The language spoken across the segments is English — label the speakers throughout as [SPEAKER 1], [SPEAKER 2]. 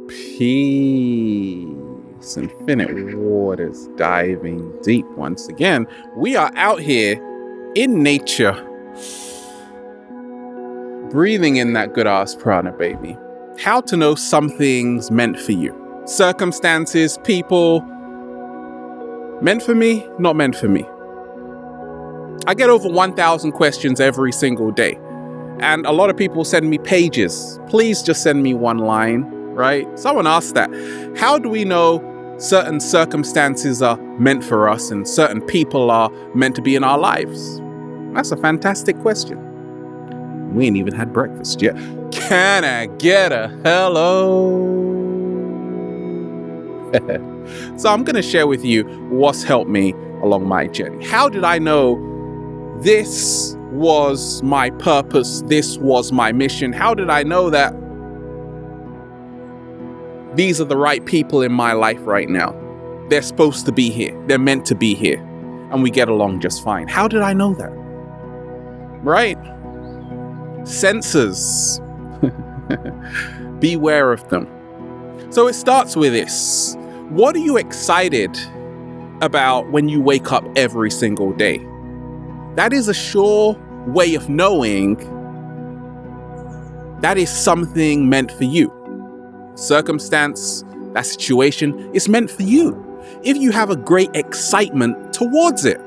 [SPEAKER 1] Peace, infinite waters diving deep once again. We are out here in nature, breathing in that good ass prana, baby. How to know something's meant for you. Circumstances, people, meant for me, not meant for me. I get over 1,000 questions every single day. And a lot of people send me pages. Please just send me one line, right? Someone asked that. How do we know certain circumstances are meant for us and certain people are meant to be in our lives? That's a fantastic question. We ain't even had breakfast yet. Can I get a hello? So I'm going to share with you what's helped me along my journey. How did I know this was my purpose? This was my mission. How did I know that these are the right people in my life right now? They're supposed to be here. They're meant to be here. And we get along just fine. How did I know that? Right? Sensors. Beware of them. So it starts with this. What are you excited about when you wake up every single day? That is a sure way of knowing that is something meant for you. Circumstance, that situation is meant for you. If you have a great excitement towards it,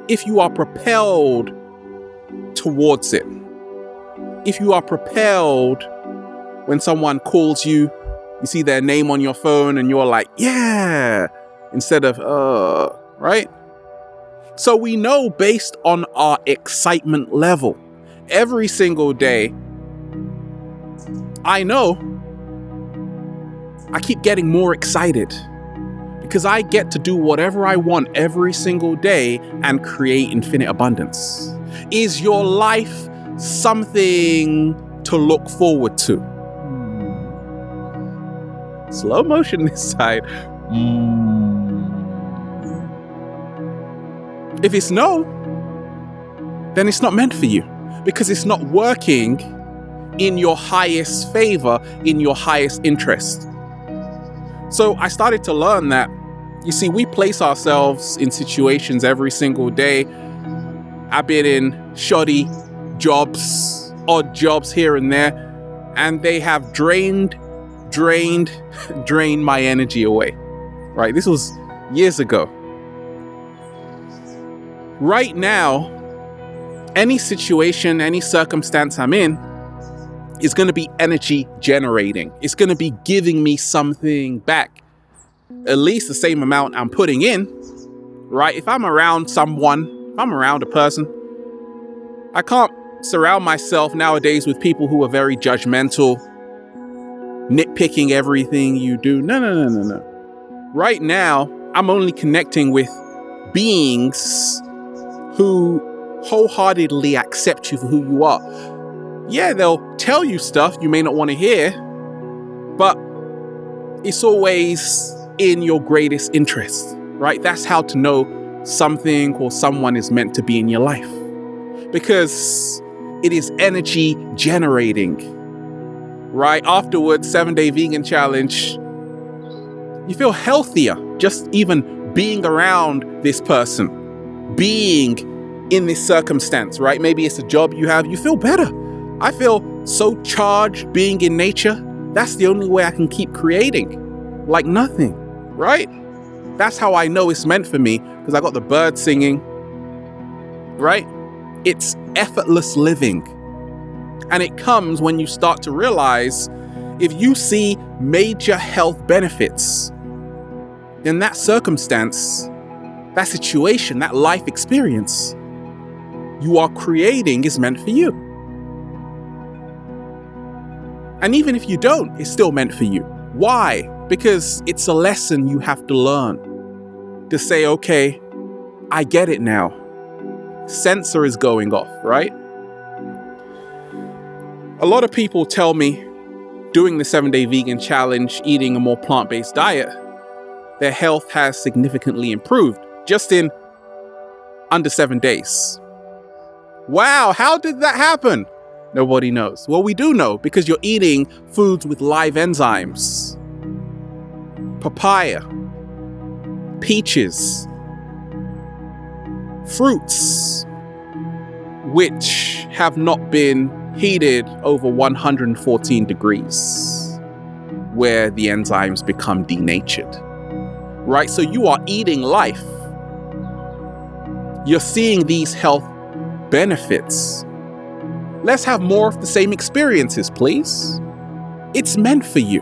[SPEAKER 1] if you are propelled towards it, if you are propelled when someone calls you, you see their name on your phone and you're like, yeah, instead of, right? So we know based on our excitement level. Every single day, I know I keep getting more excited because I get to do whatever I want every single day and create infinite abundance. Is your life something to look forward to? Slow motion this side. If it's no, then it's not meant for you because it's not working in your highest favor, in your highest interest. So I started to learn that, you see, we place ourselves in situations every single day. I've been in shoddy jobs, odd jobs here and there, and they have drained my energy away, right? This was years ago. Right now, any situation, any circumstance I'm in is going to be energy generating. It's going to be giving me something back, at least the same amount I'm putting in, right? If I'm around someone, if I'm around a person, I can't surround myself nowadays with people who are very judgmental, nitpicking everything you do. No. Right now, I'm only connecting with beings who wholeheartedly accept you for who you are. Yeah, they'll tell you stuff you may not want to hear, but it's always in your greatest interest, right? That's how to know something or someone is meant to be in your life, because it is energy generating. Right afterwards, 7-day vegan challenge, you feel healthier just even being around this person, being in this circumstance, right? Maybe it's a job you have, you feel better. I feel so charged being in nature. That's the only way I can keep creating, like nothing, right? That's how I know it's meant for me, because I got the birds singing, right? It's effortless living. And it comes when you start to realize if you see major health benefits, then that circumstance, that situation, that life experience you are creating is meant for you. And even if you don't, it's still meant for you. Why? Because it's a lesson you have to learn to say, okay, I get it now. Sensor is going off, right? A lot of people tell me doing the 7-day vegan challenge, eating a more plant-based diet, their health has significantly improved just in under 7 days. Wow, how did that happen? Nobody knows. Well, we do know because you're eating foods with live enzymes. Papaya, peaches, fruits, which have not been heated over 114 degrees, where the enzymes become denatured. Right? So you are eating life. You're seeing these health benefits. Let's have more of the same experiences, please. It's meant for you.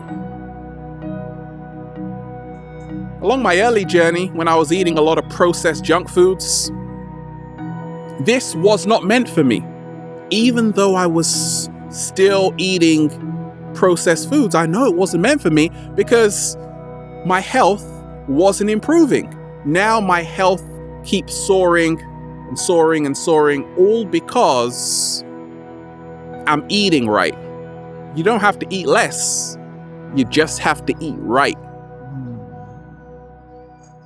[SPEAKER 1] Along my early journey, when I was eating a lot of processed junk foods, this was not meant for me. Even though I was still eating processed foods, I know it wasn't meant for me because my health wasn't improving. Now my health keeps soaring and soaring and soaring, all because I'm eating right. You don't have to eat less. You just have to eat right.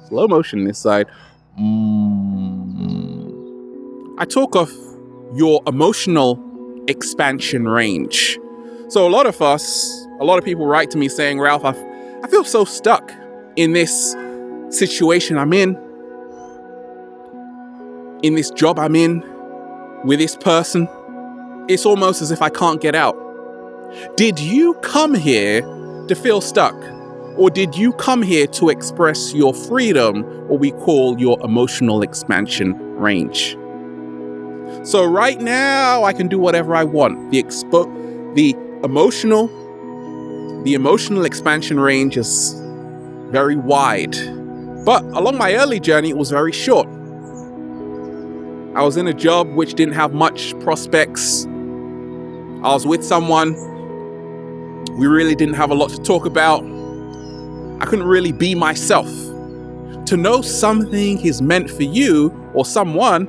[SPEAKER 1] Slow motion this side. I talk of your emotional expansion range. So a lot of people write to me saying, Ralph, I feel so stuck in this situation I'm in this job I'm in, with this person. It's almost as if I can't get out. Did you come here to feel stuck? Or did you come here to express your freedom, or we call your emotional expansion range? So right now, I can do whatever I want. The emotional expansion range is very wide. But along my early journey, it was very short. I was in a job which didn't have much prospects. I was with someone. We really didn't have a lot to talk about. I couldn't really be myself. To know something is meant for you or someone,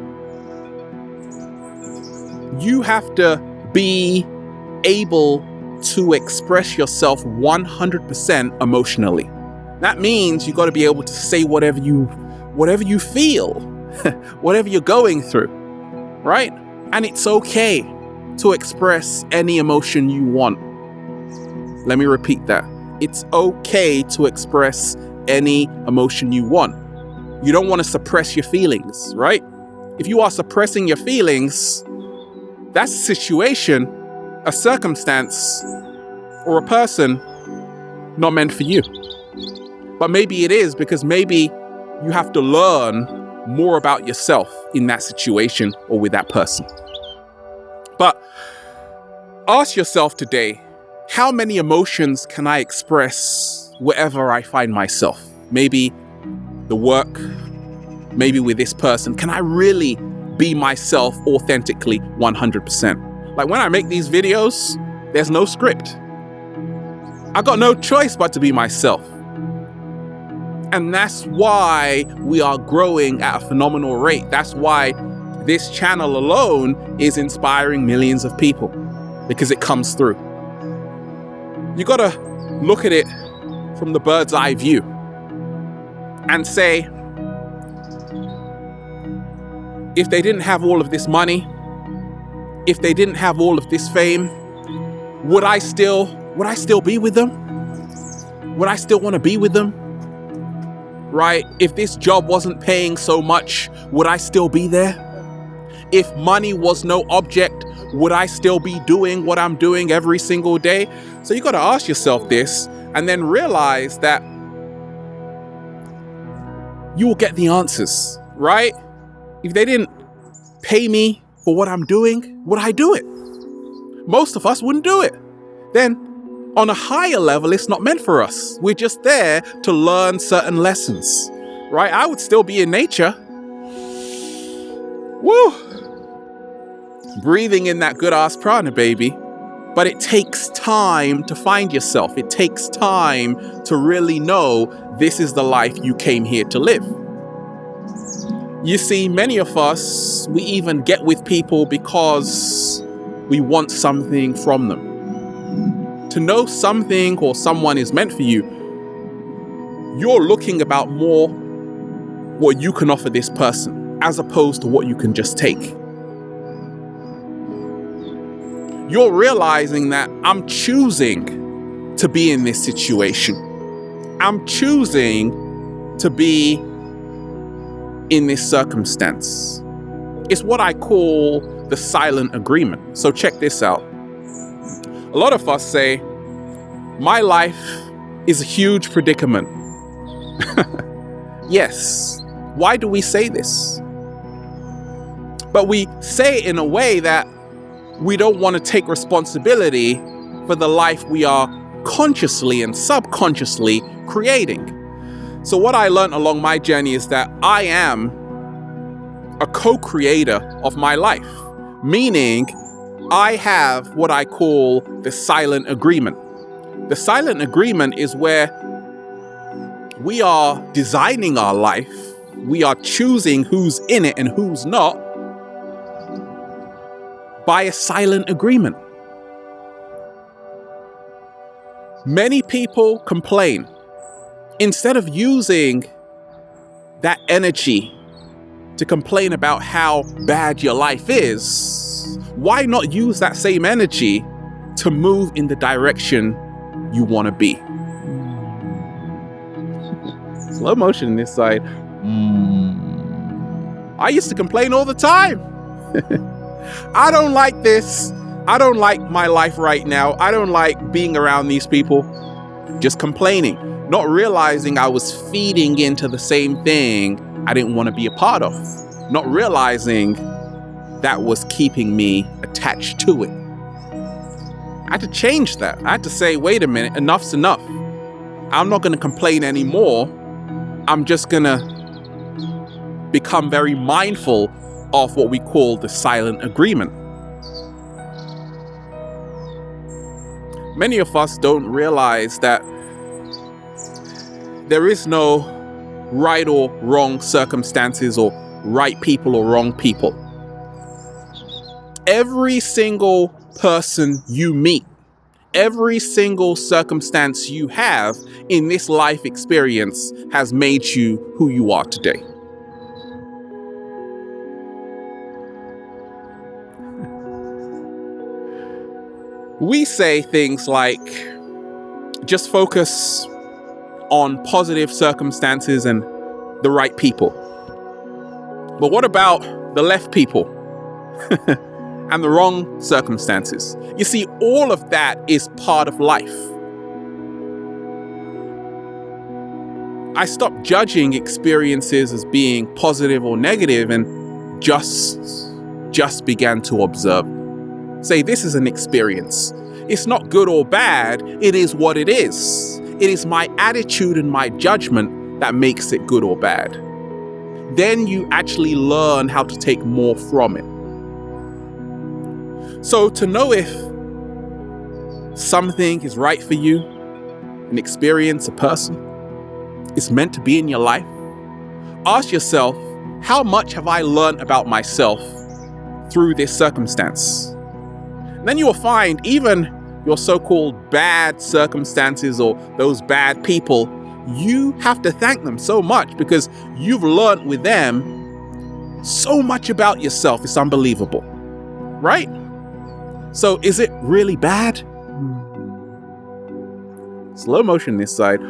[SPEAKER 1] you have to be able to express yourself 100% emotionally. That means you got to be able to say whatever you feel, whatever you're going through, right? And it's okay to express any emotion you want. Let me repeat that. It's okay to express any emotion you want. You don't want to suppress your feelings, right? If you are suppressing your feelings, that's a situation, a circumstance, or a person not meant for you. But maybe it is, because maybe you have to learn more about yourself in that situation or with that person. But ask yourself today, how many emotions can I express wherever I find myself? Maybe the work, maybe with this person. Can I really be myself authentically 100%? Like when I make these videos, there's no script. I got no choice but to be myself. And that's why we are growing at a phenomenal rate. That's why this channel alone is inspiring millions of people, because it comes through. You gotta look at it from the bird's eye view and say, if they didn't have all of this money, if they didn't have all of this fame, would I still be with them? Would I still want to be with them? Right? If this job wasn't paying so much, would I still be there? If money was no object, would I still be doing what I'm doing every single day? So you got to ask yourself this and then realize that you will get the answers, right? If they didn't pay me for what I'm doing, would I do it? Most of us wouldn't do it. Then on a higher level, it's not meant for us. We're just there to learn certain lessons, right? I would still be in nature. Woo! Breathing in that good ass prana, baby. But it takes time to find yourself. It takes time to really know this is the life you came here to live. You see, many of us, we even get with people because we want something from them. To know something or someone is meant for you, you're looking about more what you can offer this person as opposed to what you can just take. you're realizing that I'm choosing to be in this situation. I'm choosing to be in this circumstance. It's what I call the silent agreement. So check this out. A lot of us say, my life is a huge predicament. Yes. Why do we say this? But we say it in a way that we don't want to take responsibility for the life we are consciously and subconsciously creating. So what I learned along my journey is that I am a co-creator of my life, meaning I have what I call the silent agreement. The silent agreement is where we are designing our life, we are choosing who's in it and who's not by a silent agreement. Many people complain. Instead of using that energy to complain about how bad your life is, why not use that same energy to move in the direction you want to be? Slow motion this side. I used to complain all the time. I don't like this. I don't like my life right now. I don't like being around these people. Just complaining, not realizing I was feeding into the same thing I didn't want to be a part of. Not realizing that was keeping me attached to it. I had to change that. I had to say, wait a minute, enough's enough. I'm not going to complain anymore. I'm just going to become very mindful of what we call the silent agreement. Many of us don't realize that there is no right or wrong circumstances or right people or wrong people. Every single person you meet, every single circumstance you have in this life experience has made you who you are today. We say things like, just focus on positive circumstances and the right people. But what about the left people and the wrong circumstances? You see, all of that is part of life. I stopped judging experiences as being positive or negative and just began to observe. Say, this is an experience. It's not good or bad. It is what it is. It is my attitude and my judgment that makes it good or bad. Then you actually learn how to take more from it. So to know if something is right for you, an experience, a person, is meant to be in your life, ask yourself, how much have I learned about myself through this circumstance? Then you will find even your so-called bad circumstances or those bad people, you have to thank them so much because you've learned with them so much about yourself. It's unbelievable, right? So is it really bad? Slow motion this side.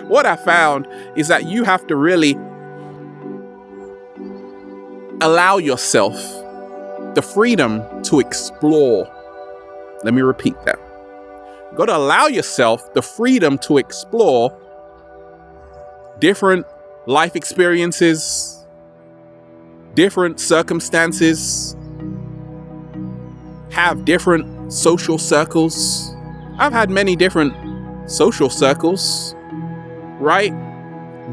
[SPEAKER 1] What I found is that you have to really allow yourself the freedom to explore. Let me repeat that. You've got to allow yourself the freedom to explore different life experiences, different circumstances, have different social circles. I've had many different social circles, right?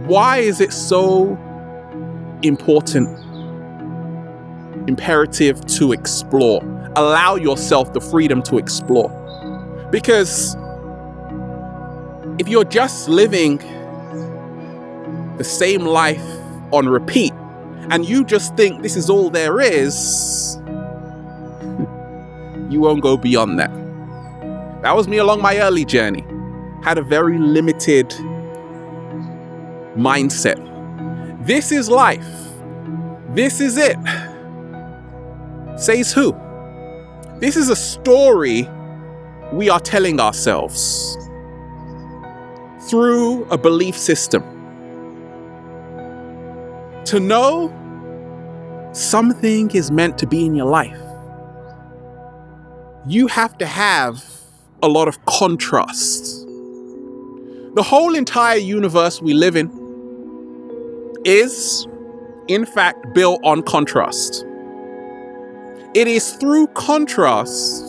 [SPEAKER 1] Why is it so imperative to explore? Allow yourself the freedom to explore. Because if you're just living the same life on repeat and you just think this is all there is, you won't go beyond that. That was me along my early journey. Had a very limited mindset. This is life. This is it. Says who? This is a story we are telling ourselves through a belief system. To know something is meant to be in your life, you have to have a lot of contrast. The whole entire universe we live in is, in fact, built on contrast. It is through contrast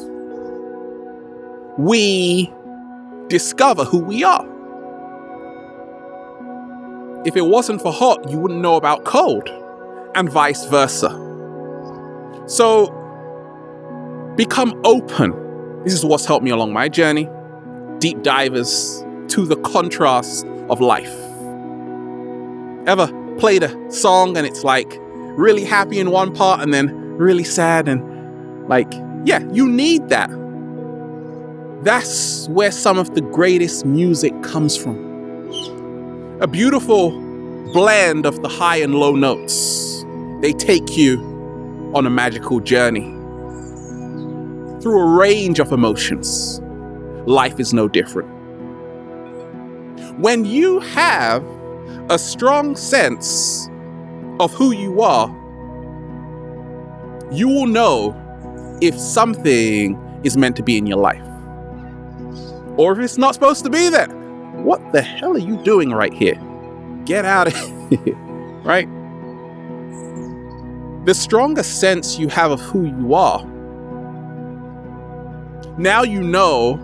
[SPEAKER 1] we discover who we are. If it wasn't for hot, you wouldn't know about cold, and vice versa. So become open. This is what's helped me along my journey. Deep divers to the contrast of life. Ever played a song and it's like really happy in one part and then really sad, and you need that. That's where some of the greatest music comes from. A beautiful blend of the high and low notes. They take you on a magical journey through a range of emotions. Life is no different. When you have a strong sense of who you are, you will know if something is meant to be in your life, or if it's not supposed to be there. What the hell are you doing right here? Get out of here, right? The stronger sense you have of who you are, now you know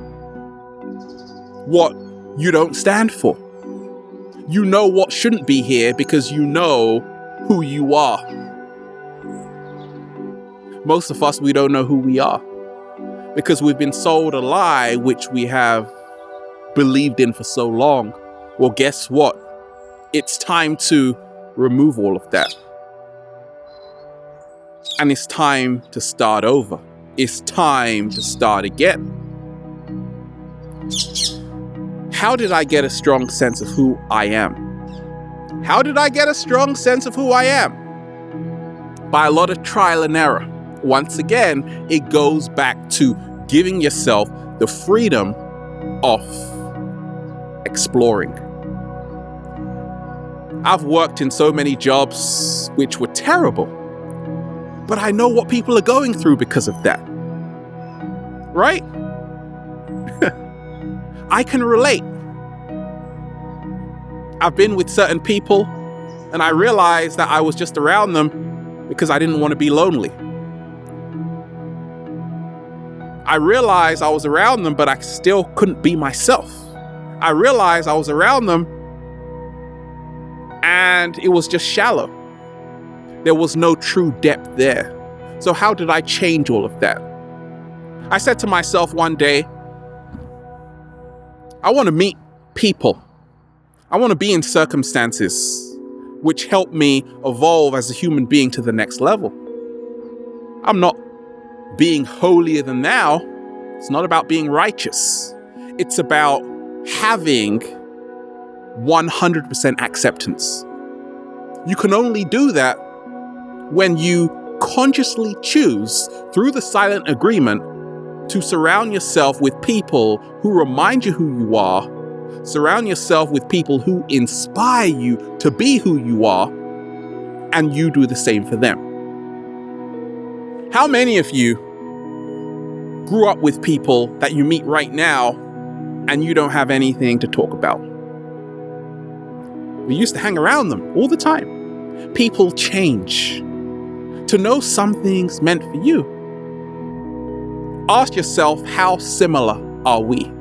[SPEAKER 1] what you don't stand for. You know what shouldn't be here because you know who you are. Most of us, we don't know who we are because we've been sold a lie which we have believed in for so long. Well, guess what? It's time to remove all of that. And it's time to start over. It's time to start again. How did I get a strong sense of who I am? How did I get a strong sense of who I am? By a lot of trial and error. Once again, it goes back to giving yourself the freedom of exploring. I've worked in so many jobs which were terrible, but I know what people are going through because of that. Right? I can relate. I've been with certain people and I realized that I was just around them because I didn't want to be lonely. I realized I was around them, but I still couldn't be myself. I realized I was around them and it was just shallow. There was no true depth there. So how did I change all of that? I said to myself one day, I want to meet people. I want to be in circumstances which help me evolve as a human being to the next level. I'm not being holier than thou. It's not about being righteous. It's about having 100% acceptance. You can only do that when you consciously choose, through the silent agreement, to surround yourself with people who remind you who you are, surround yourself with people who inspire you to be who you are, and you do the same for them. How many of you grew up with people that you meet right now and you don't have anything to talk about? We used to hang around them all the time. People change. To know something's meant for you, ask yourself, how similar are we?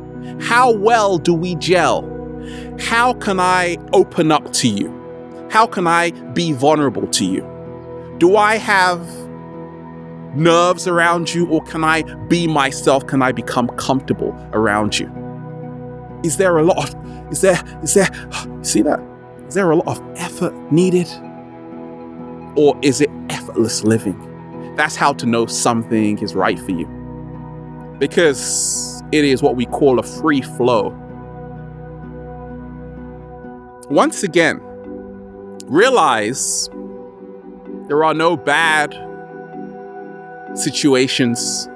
[SPEAKER 1] How well do we gel? How can I open up to you? How can I be vulnerable to you? Do I have nerves around you, or can I be myself? Can I become comfortable around you? Is there a lot of, see that? Is there a lot of effort needed? Or is it effortless living? That's how to know something is right for you. Because it is what we call a free flow. Once again, realize there are no bad situations.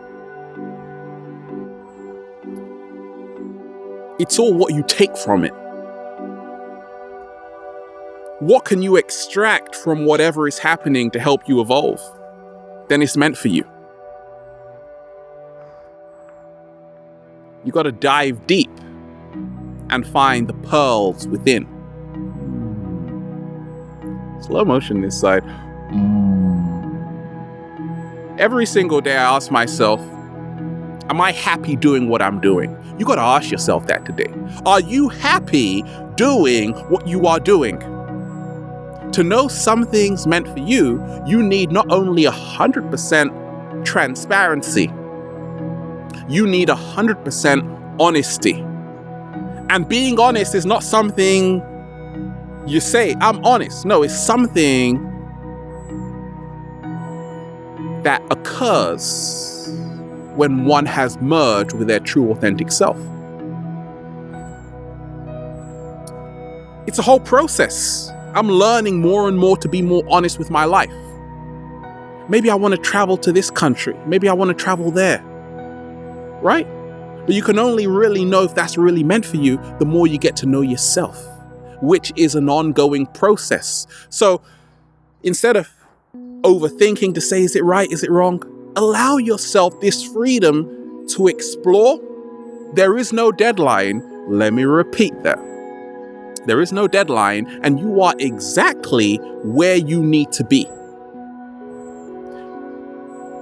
[SPEAKER 1] It's all what you take from it. What can you extract from whatever is happening to help you evolve? Then it's meant for you. You got to dive deep and find the pearls within. Slow motion this side. Every single day I ask myself, am I happy doing what I'm doing? You got to ask yourself that today. Are you happy doing what you are doing? To know something's meant for you, you need not only 100% transparency, you need 100% honesty. And being honest is not something you say, I'm honest. No, it's something that occurs when one has merged with their true authentic self. It's a whole process. I'm learning more and more to be more honest with my life. Maybe I want to travel to this country. Maybe I want to travel there. Right? But you can only really know if that's really meant for you the more you get to know yourself, which is an ongoing process. So instead of overthinking to say, is it right? Is it wrong? Allow yourself this freedom to explore. There is no deadline. Let me repeat that. There is no deadline, and you are exactly where you need to be.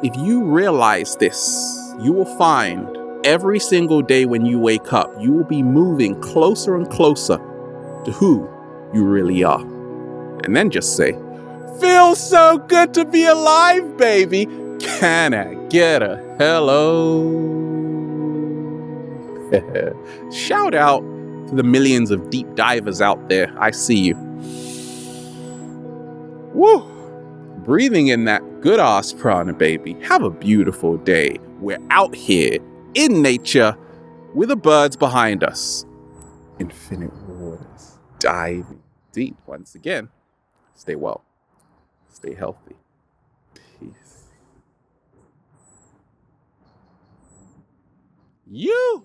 [SPEAKER 1] If you realize this, you will find every single day when you wake up, you will be moving closer and closer to who you really are. And then just say, feels so good to be alive, baby. Can I get a hello? Shout out to the millions of deep divers out there. I see you. Woo! Breathing in that good ass prana, baby. Have a beautiful day. We're out here in nature with the birds behind us. Infinite waters. Diving deep once again. Stay well. Stay healthy. Peace. You!